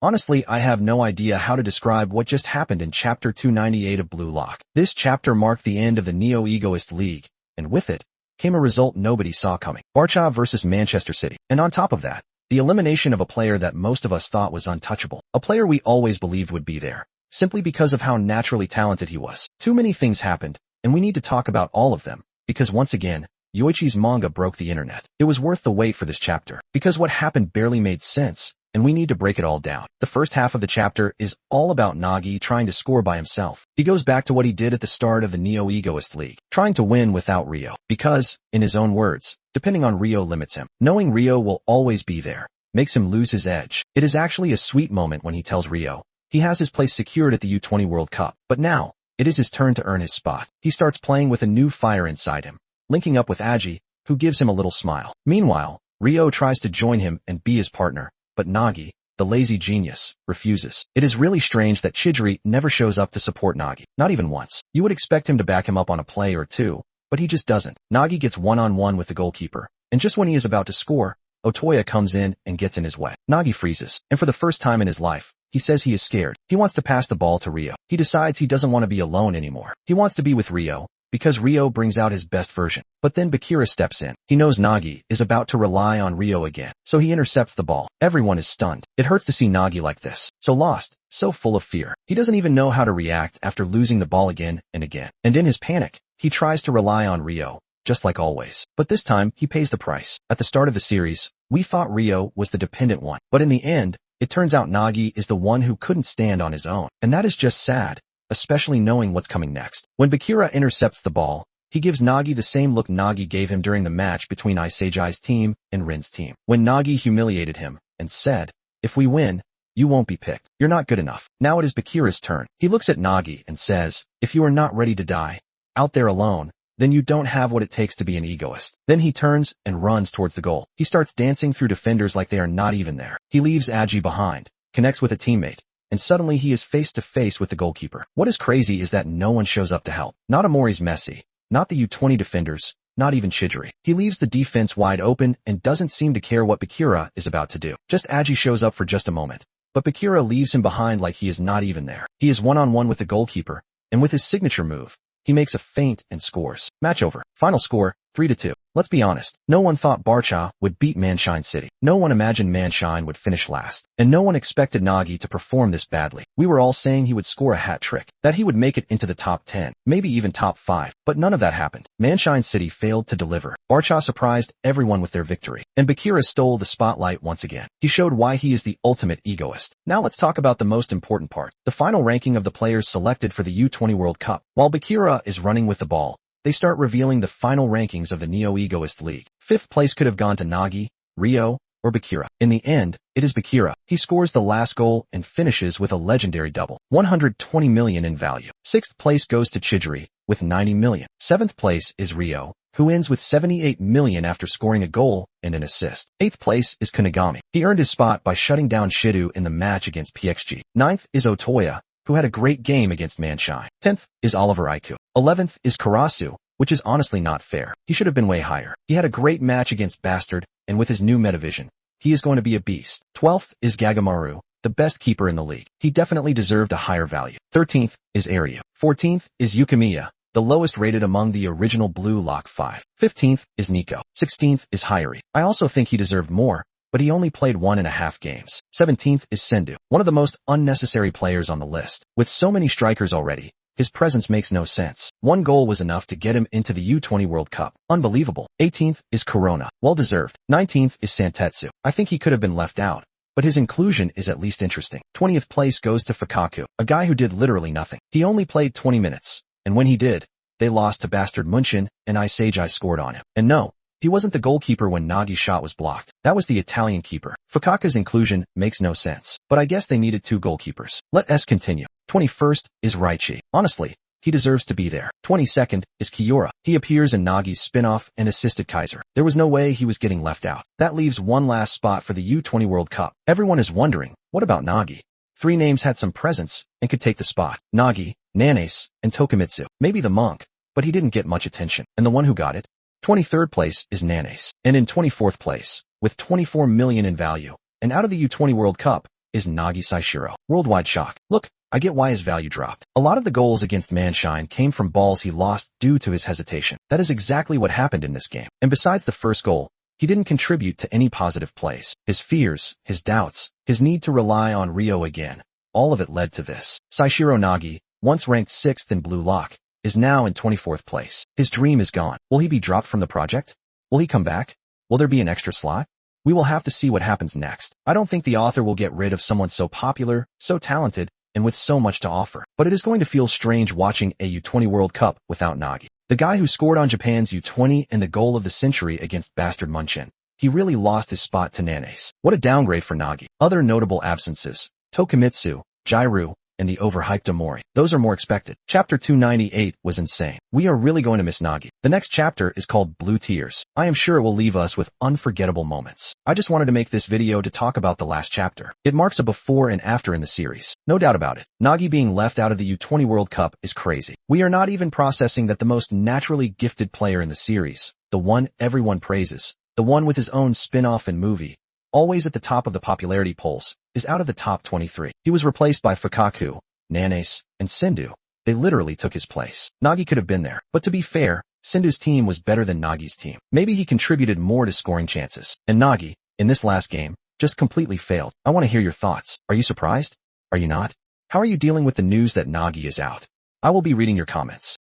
Honestly, I have no idea how to describe what just happened in Chapter 298 of Blue Lock. This chapter marked the end of the Neo-Egoist League, and with it came a result nobody saw coming. Barca versus Manchester City. And on top of that, the elimination of a player that most of us thought was untouchable. A player we always believed would be there, simply because of how naturally talented he was. Too many things happened, and we need to talk about all of them, because once again, Yoichi's manga broke the internet. It was worth the wait for this chapter, because what happened barely made sense, and we need to break it all down. The first half of the chapter is all about Nagi trying to score by himself. He goes back to what he did at the start of the Neo-Egoist League, trying to win without Rio, because, in his own words, depending on Rio limits him. Knowing Rio will always be there makes him lose his edge. It is actually a sweet moment when he tells Rio he has his place secured at the U20 World Cup, but now, it is his turn to earn his spot. He starts playing with a new fire inside him, linking up with Agi, who gives him a little smile. Meanwhile, Rio tries to join him and be his partner, but Nagi, the lazy genius, refuses. It is really strange that Chidori never shows up to support Nagi, not even once. You would expect him to back him up on a play or two, but he just doesn't. Nagi gets one-on-one with the goalkeeper, and just when he is about to score, Otoya comes in and gets in his way. Nagi freezes, and for the first time in his life, he says he is scared. He wants to pass the ball to Rio. He decides he doesn't want to be alone anymore. He wants to be with Rio, because Rio brings out his best version. But then Bakira steps in. He knows Nagi is about to rely on Rio again, so he intercepts the ball. Everyone is stunned. It hurts to see Nagi like this, so lost, so full of fear. He doesn't even know how to react after losing the ball again and again. And in his panic, he tries to rely on Rio, just like always. But this time, he pays the price. At the start of the series, we thought Rio was the dependent one, but in the end, it turns out Nagi is the one who couldn't stand on his own. And that is just sad, especially knowing what's coming next. When Bakira intercepts the ball, he gives Nagi the same look Nagi gave him during the match between Isejai's team and Rin's team, when Nagi humiliated him and said, "If we win, you won't be picked. You're not good enough." Now it is Bakira's turn. He looks at Nagi and says, "If you are not ready to die out there alone, then you don't have what it takes to be an egoist." Then he turns and runs towards the goal. He starts dancing through defenders like they are not even there. He leaves Agi behind, connects with a teammate, and suddenly he is face to face with the goalkeeper. What is crazy is that no one shows up to help. Not Amori's Messi, not the U20 defenders, not even Chidori. He leaves the defense wide open and doesn't seem to care what Bakira is about to do. Just Agi shows up for just a moment, but Bakira leaves him behind like he is not even there. He is one-on-one with the goalkeeper, and with his signature move, he makes a feint and scores. Match over. Final score, 3-2. Let's be honest, no one thought Barca would beat Manshine City. No one imagined Manshine would finish last. And no one expected Nagi to perform this badly. We were all saying he would score a hat trick, that he would make it into the top 10, maybe even top 5, but none of that happened. Manshine City failed to deliver. Barca surprised everyone with their victory, and Bakira stole the spotlight once again. He showed why he is the ultimate egoist. Now let's talk about the most important part, the final ranking of the players selected for the U20 World Cup. While Bakira is running with the ball, they start revealing the final rankings of the Neo-Egoist League. 5th place could have gone to Nagi, Rio, or Bakira. In the end, it is Bakira. He scores the last goal and finishes with a legendary double. 120 million in value. 6th place goes to Chidori, with 90 million. 7th place is Rio, who ends with 78 million after scoring a goal and an assist. 8th place is Kunigami. He earned his spot by shutting down Shidu in the match against PXG. 9th is Otoya, who had a great game against Manshine. 10th is Oliver Aiku. 11th is Karasu, which is honestly not fair. He should have been way higher. He had a great match against Bastard, and with his new metavision, he is going to be a beast. 12th is Gagamaru, the best keeper in the league. He definitely deserved a higher value. 13th is Aryu. 14th is Yukimiya, the lowest rated among the original Blue Lock 5. 15th is Nico. 16th is Hyori. I also think he deserved more, but he only played 1.5 games. 17th is Sendu, one of the most unnecessary players on the list. With so many strikers already, his presence makes no sense. 1 goal was enough to get him into the U20 World Cup. Unbelievable. 18th is Corona. Well deserved. 19th is Santetsu. I think he could have been left out, but his inclusion is at least interesting. 20th place goes to Fukaku, a guy who did literally nothing. He only played 20 minutes, and when he did, they lost to Bastard Munchen, and Isejai scored on him. And no, he wasn't the goalkeeper when Nagi's shot was blocked. That was the Italian keeper. Fukaku's inclusion makes no sense, but I guess they needed 2 goalkeepers. Let us continue. 21st is Raichi. Honestly, he deserves to be there. 22nd is Kiora. He appears in Nagi's spin-off and assisted Kaiser. There was no way he was getting left out. That leaves one last spot for the U20 World Cup. Everyone is wondering, what about Nagi? 3 names had some presence and could take the spot. Nagi, Nanes, and Tokumitsu. Maybe the monk, but he didn't get much attention. And the one who got it? 23rd place is Nanes. And in 24th place, with 24 million in value, and out of the U20 World Cup, is Nagi Saishiro. Worldwide shock. Look, I get why his value dropped. A lot of the goals against Manshine came from balls he lost due to his hesitation. That is exactly what happened in this game. And besides the first goal, he didn't contribute to any positive plays. His fears, his doubts, his need to rely on Rio again, all of it led to this. Saishiro Nagi, once ranked 6th in Blue Lock, is now in 24th place. His dream is gone. Will he be dropped from the project? Will he come back? Will there be an extra slot? We will have to see what happens next. I don't think the author will get rid of someone so popular, so talented, and with so much to offer. But it is going to feel strange watching a U20 World Cup without Nagi. The guy who scored on Japan's U20 and the goal of the century against Bastard Munchin. He really lost his spot to Nanace. What a downgrade for Nagi. Other notable absences: Tokimitsu, Jairu, and the overhyped Amori. Those are more expected. Chapter 298 was insane. We are really going to miss Nagi. The next chapter is called Blue Tears. I am sure it will leave us with unforgettable moments. I just wanted to make this video to talk about the last chapter. It marks a before and after in the series. No doubt about it. Nagi being left out of the U20 World Cup is crazy. We are not even processing that the most naturally gifted player in the series, the one everyone praises, the one with his own spin-off and movie, always at the top of the popularity polls, is out of the top 23. He was replaced by Fukaku, Nanace, and Sindhu. They literally took his place. Nagi could have been there, but to be fair, Sindhu's team was better than Nagi's team. Maybe he contributed more to scoring chances. And Nagi, in this last game, just completely failed. I want to hear your thoughts. Are you surprised? Are you not? How are you dealing with the news that Nagi is out? I will be reading your comments.